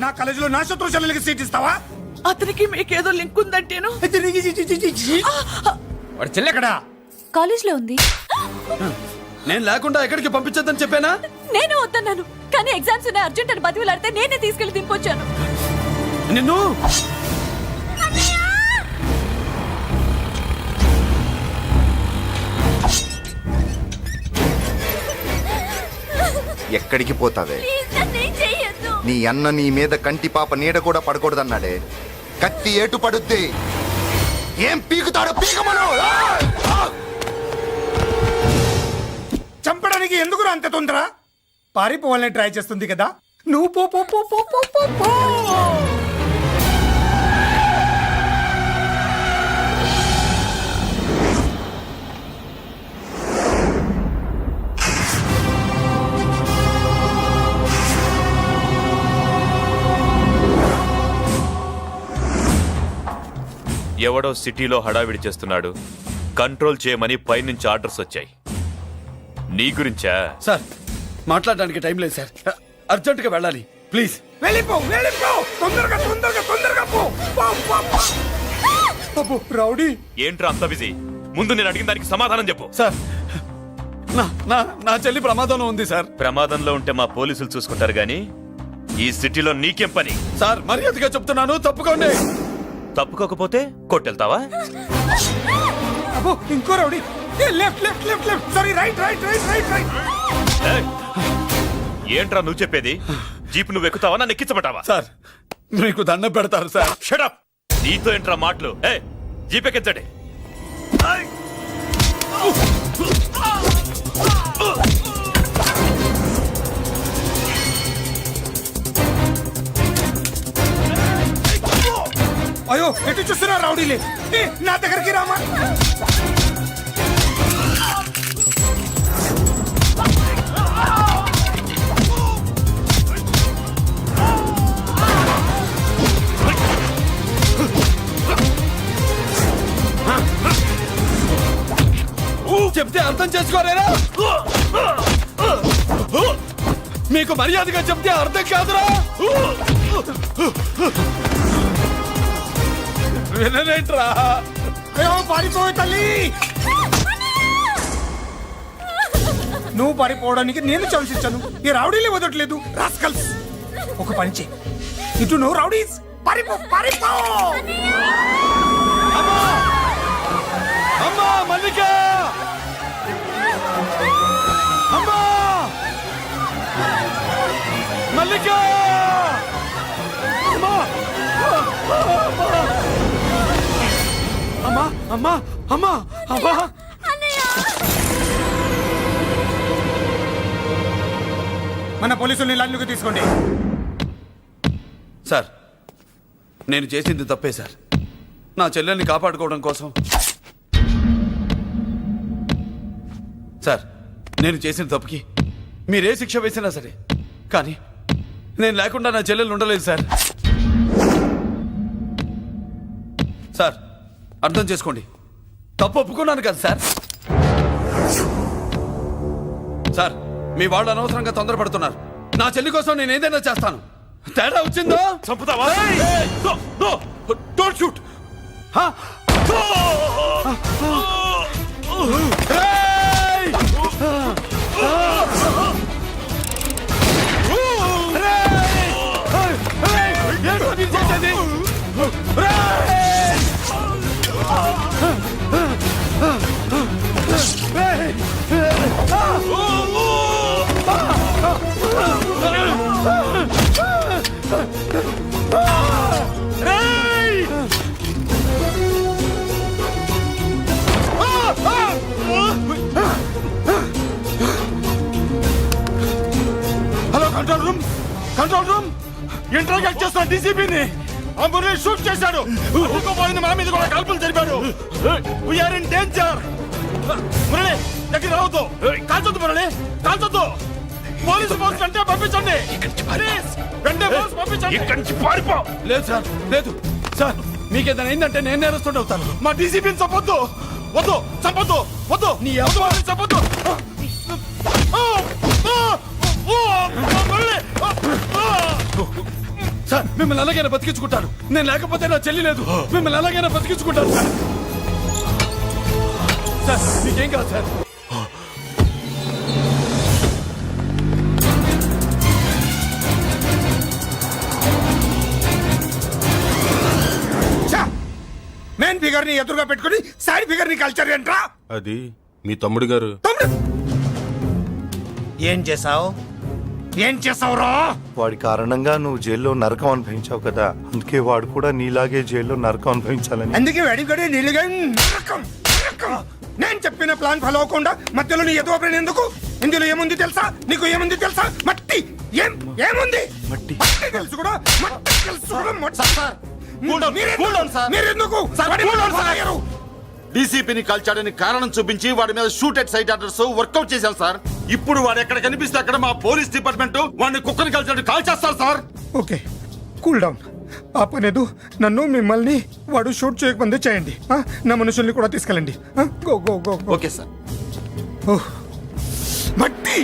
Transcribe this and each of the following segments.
నా కాలేజీలో నా శత్రు చెల్లెలకి సీట్ ఇస్తావా? అతనికి మీకేదో లింక్ ఉందంటేను. వాడి చెల్లెక్కడా? కాలేజ్ లో ఉంది. నేను లేకుండా ఎక్కడికి పంపించొద్దని చెప్పానా? నేను వద్దన్నాను, కానీ ఎగ్జామ్స్ ఉన్నాయి అర్జెంట్ అని బతిలాడితే నేనే తీసుకెళ్లి దింపొచ్చాను. నిన్ను ఎక్కడికి పోతావే? నీ అన్న నీ మీద కంటి పాప నీడ కూడా పడకూడదన్నాడే. కత్తి ఏటు పడుద్ది. ఏం పీకుతాడో పీకమను. చంపడానికి ఎందుకు అంత తొందర? పారిపోవాలని ట్రై చేస్తుంది కదా. నువ్వు పో పో పో పో పో పో పో. ఎవడో సిటీలో హడావిడి చేస్తున్నాడు, కంట్రోల్ చేయమని పైనుంచి ఆర్డర్స్ వచ్చాయి. నీ గురించా? సార్ మాట్లాడడానికి టైం లేదు సార్, అర్జెంట్ గా వెళ్ళాలి ప్లీజ్. వెళ్ళిపో వెళ్ళిపో, తొందరగా తొందరగా తొందరగా పో. అబ్బో రౌడీ, ఏంట్రా అంత బిజీ? ముందు నేను అడిగిన దానికి సమాధానం చెప్పు. సార్ నా చెల్లి ప్రమాదంలో ఉంది సార్. ప్రమాదంలో ఉంటే మా పోలీసులు చూసుకుంటారు గాని ఈ సిటీలో నీకేం పని? సార్ మర్యాదగా చెప్తున్నాను, తప్పుకోండి. తప్పుకోకపోతే కొట్టెళ్తావా? అబ్బో ఇంకో rowdy. Left left left left, sorry right right right right right. ఏయ్! ఏంట్రా నువ్వు చెప్పేది? జీప్ నువ్వు ఎక్కుతావా, నన్ను ఎక్కించబట్టావా? సార్ మీకు దండం పెడతారు సార్. Shut up! నీతో ఏంట్రా మాటలు? జీప్ ఎక్కించండి. అయ్యో ఎటు చూస్తున్నా రౌడీలే. నా దగ్గరికి రామా. చెప్తే అర్థం చేసుకోలేరా? మీకు మర్యాదగా చెప్తే అర్థం కాదురా? వినలేంట్రా? అయ్యో పారిపోయే తల్లి. నువ్వు పారిపోవడానికి నేను ఛాన్స్ ఇచ్చాను, ఈ రౌడీలే వదట్లేదు. రాస్కల్స్, ఒక పని చేయి, ఇటు నువ్వు రౌడీస్ పారిపో పారిపో. అమ్మా మల్లిక, అమ్మా మల్లిక, అమ్మా అమ్మా అమ్మా అమ్మా అమ్మా. మన పోలీసుల్ని లైన్లోకి తీసుకోండి. సార్ నేను చేసింది తప్పే సార్. నా చెల్లెల్ని కాపాడుకోవడం కోసం సార్ నేను చేసిన తప్పుకి మీరే శిక్ష వేసినా సరే, కానీ నేను లేకుండా నా చెల్లెలు ఉండలేదు సార్. సార్ అర్థం చేసుకోండి, తప్పు ఒప్పుకున్నాను కదా సార్. సార్ మీ వాళ్ళు అనవసరంగా తొందరపడుతున్నారు. నా చెల్లి కోసం నేను ఏదైనా చేస్తాను. తేడా వచ్చిందో చంపుతావా? Don't shoot. Hello control room, control room. Interrogate చేస్తున్న డీసీపీని అంబులెన్స్ షూట్ చేశాడు. పోయింది, మన మీద కూడా కాల్పులు జరిపాడు. We're in danger. మురళి దగ్గర రావద్దు, కాల్చొద్దు మురళి, కాల్చొద్దు. పోలీసు ఫోర్స్ అంటే పంపించండి. వెంటనే ఫోర్స్ పంపించండి. ఇక్కడి నుంచి పారిపో. లేదు సార్, లేదు సార్, మీకేదైనా అయిందంటే నేను నేరస్తుండే అవుతాను. మా డీసీపీని చంపొద్దు, వద్దు, చంపొద్దు, వద్దు, నీ ఎవరు వాళ్ళని చంపొద్దు. మురళి సార్ సార్ మిమ్మల్ని ఎలాగైనా బతికించుకుంటాను. నేను లేకపోతే నా చెల్లి లేదు. మిమ్మల్ని ఎలాగైనా బతికించుకుంటాను సార్. సార్ మీకేం కాదు సార్. మెయిన్ ఫిగర్ ని ఎదురుగా పెట్టుకుని సైడ్ ఫిగర్ ని కల్చర్ ఏంట్రా? అది మీ తమ్ముడు గారు. తమ్ముడు ఏం చేసావు? ఏం చేసావురా? వాడి కారణంగా నువ్వు జైల్లో నరకం అనుభవించావు కదా, అందుకే వాడు కూడా నీలాగే జైల్లో నరకం అనుభవించాలని. అందుకే వెడిగడి నీళ్ళుగా నరకం నరకం. నేను చెప్పిన ప్లాన్ ఫాలో అవ్వకుండా మధ్యలో నీ ఎదురు ఓపెన్ ఎందుకు? ఇందులో ఏముంది తెలుసా? నీకు ఏముంది తెలుసా? మట్టి. ఏముంది? మట్టి తెలుసు కూడా, మట్టి తెలుసు కూడా. డీసీపీని కాల్చాడని కారణం చూపించి వాడి మీద shoot at sight orders work out చేశాం సార్. ఇప్పుడు వాడు ఎక్కడ కనిపిస్తే అక్కడ మా పోలీస్ డిపార్ట్మెంట్ వాడిని కుక్కని కాల్చాడు కాల్ చేస్తారు సార్. Okay cool down. ఆ పనేదు నన్ను మిమ్మల్ని వాడు షూట్ చేయకముందే చేయండి. నా మనుషుల్ని కూడా తీసుకెళ్ళండి. Go go go. Okay sir. మట్టి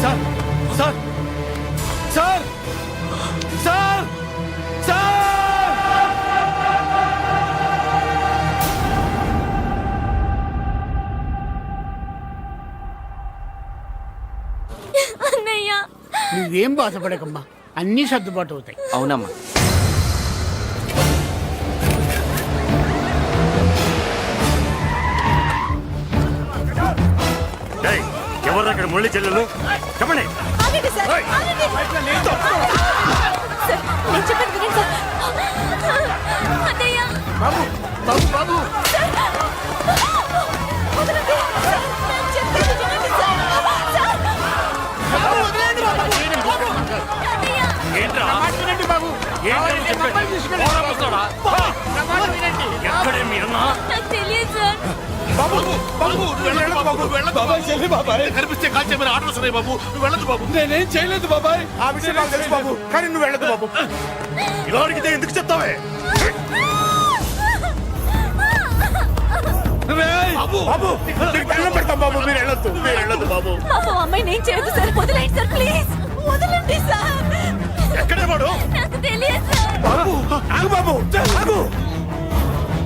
sir sir sir sir sir అన్నయ్య నువ్వేం బాధపడకమ్మా, అన్నీ సర్దుబాటు అవుతాయి. అవునమ్మా. ఎవరు అక్కడ మురళి చెల్లెలు చెప్పండి. ఆగండి సార్, ఆగండి. సార్, నేను చెప్పేది వినండి సార్. అన్నయ్య బాబు బాబు బాబు వదలండి. సార్, నేను చెప్పేది వినండి సార్. బాబు బాబు వెళ్ళదు బాబు వెళ్ళదు బాబాయ్ చెల్లి బాబాయ్ కనిపిస్తే కాల్చేమని ఆర్డర్స్ ఉన్నాయి బాబు నువ్వు వెళ్ళదు బాబు నేనేం చేయలేదు బాబాయ్ ఆ విషయం నాకు తెలుసు బాబు, కానీ నువ్వు వెళ్ళదు బాబు. ఇలా అడిగితే ఎందుకు చెప్తావే బాబు బాబు నీకు దండం పెడతాం బాబు, మీరు వెళ్ళొద్దు, మీరు వెళ్ళొద్దు బాబు. పాపం అమ్మాయి నేను చేయదు సార్, వదిలేండి సార్ ప్లీజ్, వదలండి సార్. ఎక్కడే వాడు నాకు తెలియదు సార్, బాబు ఆగు బాబు, ఆగు.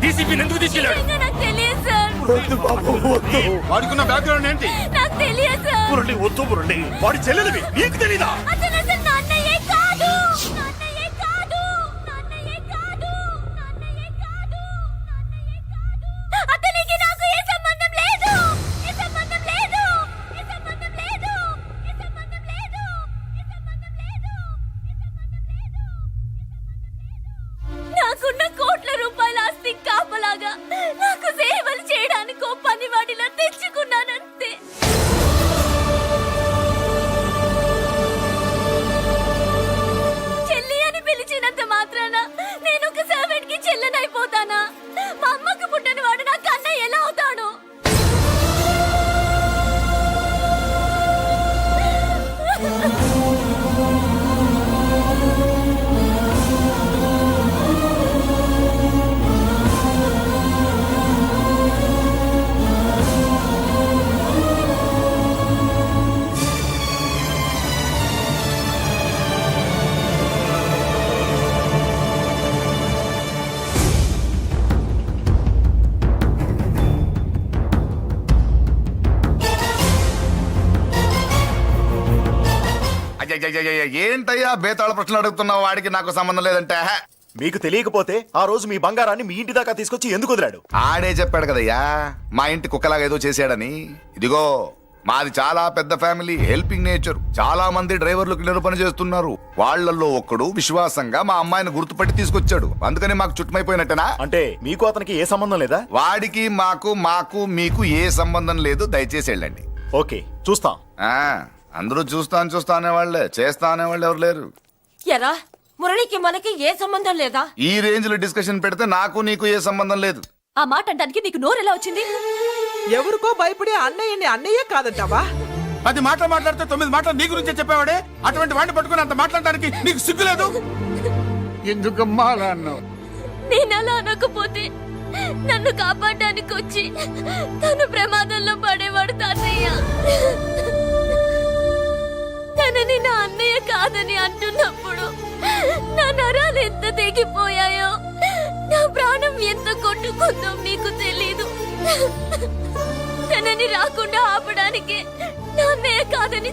డీసీపీని ఎందుకు తీసుకెళ్ళాడు నిజంగా నాకు తెలియదు సార్, వద్దు బాబు, వద్దు. వాడుకున్న బ్యాక్గ్రౌండ్ ఏంటి నాకు తెలియదు సార్. మురళి వద్దు మురళి వాడి చెల్లెలివి నీకు తెలీదా అతను అసలు నా అన్నయ్యే కాదు, నా అన్నయ్యే కాదు, నా అన్నయ్యే కాదు, నా అన్నయ్యే కాదు, నా అన్నయ్యే కాదు. అతనికి నాకు ఏ సంబంధం లేదు, ఏ సంబంధం లేదు, ఏ సంబంధం లేదు, ఏ సంబంధం లేదు, ఏ సంబంధం లేదు, ఏ సంబంధం లేదు. నాకున్న కోట్ల రూపాయల ఆస్తి కాపలాగా నాకు సేవలు చేయడానికి ఓ పనివాడిలా తెచ్చుకున్నానంతే. చెల్లి అని పిలిచినంత మాత్రాన నేను ఒక సర్వెంట్ కి చెల్లెనైపోతానా? మా అమ్మకు పుట్టిన వాడు నా కన్నయ్య ఎలా అవుతాడు? అయ్యయ్యయ్యయ్య, ఏంటయ్యా బేతాళ ప్రశ్నలు అడుగుతున్నావు? వాడికి నాకు సంబంధం లేదంటే హ. మీకు తెలియకపోతే ఆ రోజు మీ బంగారాన్ని మీ ఇంటి దాకా తీసుకొచ్చి ఎందుకు వదిలాడు? ఆడే చెప్పాడు కదయ్యా మా ఇంటి కుక్కలాగా ఏదో చేశాడని. ఇదిగో మాది చాలా పెద్ద ఫ్యామిలీ, హెల్పింగ్ నేచర్. చాలా మంది డ్రైవర్లు క్లీనర్ పని చేస్తున్నారు. వాళ్ళల్లో ఒక్కడు విశ్వాసంగా మా అమ్మాయిని గుర్తుపట్టి తీసుకొచ్చాడు. అందుకని మాకు చుట్టుమైపోయినట్టేనా? అంటే మీకు అతనికి ఏ సంబంధం లేదా? వాడికి మాకు మీకు ఏ సంబంధం లేదు. దయచేసి వెళ్ళండి. ఓకే, చూస్తాం. ఆ, అందరూ చూస్తా అనేవాళ్లే, చేస్తా అనేవాళ్ళు ఎవరు లేరు. ఎరా మురళికి మనకి ఏ సంబంధం లేదా? ఈ రేంజ్ లో డిస్కషన్ పెడితే నాకు నీకు ఏ సంబంధం లేదు. ఆ మాట అంటానికి నీకు నోరు ఎలా వచ్చింది? ఎవరికో భయపడే అన్నయ్యని అన్నయ్య కాదంటావా? 10 మాటలు మాట్లాడితే 9 మాటలు నీ గురించే చెప్పేవాడే. అటువంటి వాడిని పట్టుకుని అంత మాట్లాడడానికి నీకు సిగ్గు లేదు? ఎందుకమ్మా అలా అన్నావు? నేను అలా అనకపోతే నన్ను కాపాడడానికి వచ్చి తను ప్రమాదంలో పడేవాడు తాతయ్య. తనని నా అన్నయ్య కాదని అంటున్నప్పుడు నా నరాలు ఎంత తెగిపోయాయో, నా ప్రాణం ఎంత కొట్టుకుందో నీకు తెలీదు. తనని రాకుండా ఆపడానికి నా అన్నయ్య కాదని